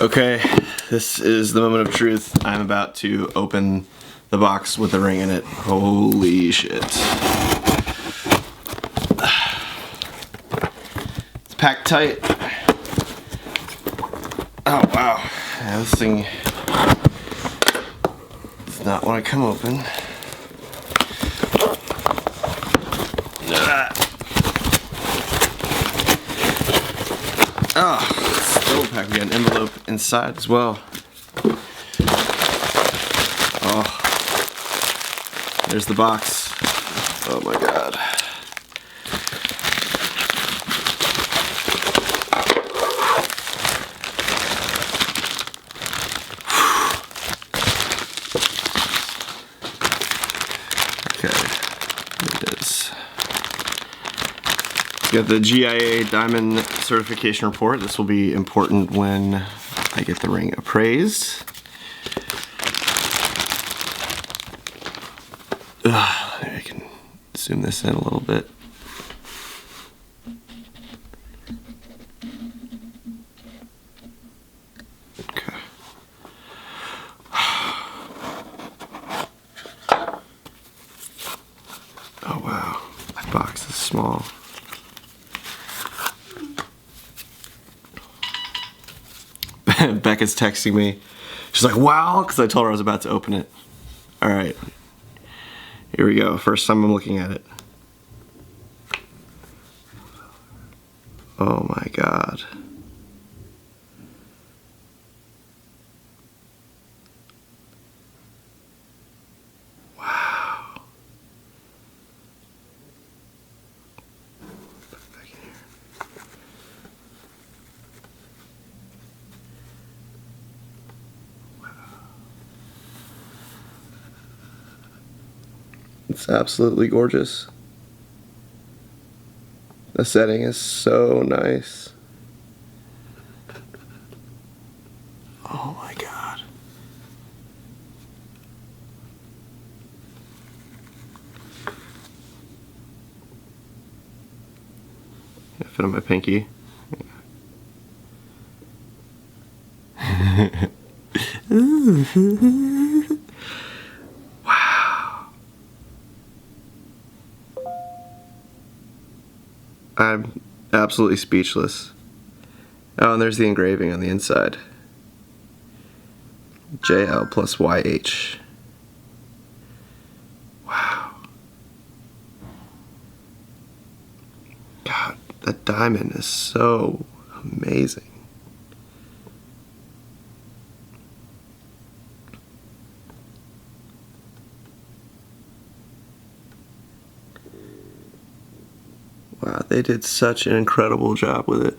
Okay, this is the moment of truth. I'm about to open the box with the ring in it. Holy shit. It's packed tight. Oh wow. Yeah, this thing does not want to come open. Oh, still packed. We got an envelope inside as well. Oh, there's the box. Oh my god. Okay, here it is. We got the GIA Diamond Certification Report. This will be important when I get the ring appraised. I can zoom this in a little bit. Okay. Oh wow, that box is small. Becca's texting me. She's like, wow, because I told her I was about to open it. All right. Here we go. First time I'm looking at it. Oh my god. Wow. Put it back in here. It's absolutely gorgeous. The setting is so nice. Oh my god. Gonna fit on my pinky. Wow. I'm absolutely speechless. Oh, and there's the engraving on the inside. JL plus YH. Wow. God, that diamond is so amazing. Wow, they did such an incredible job with it.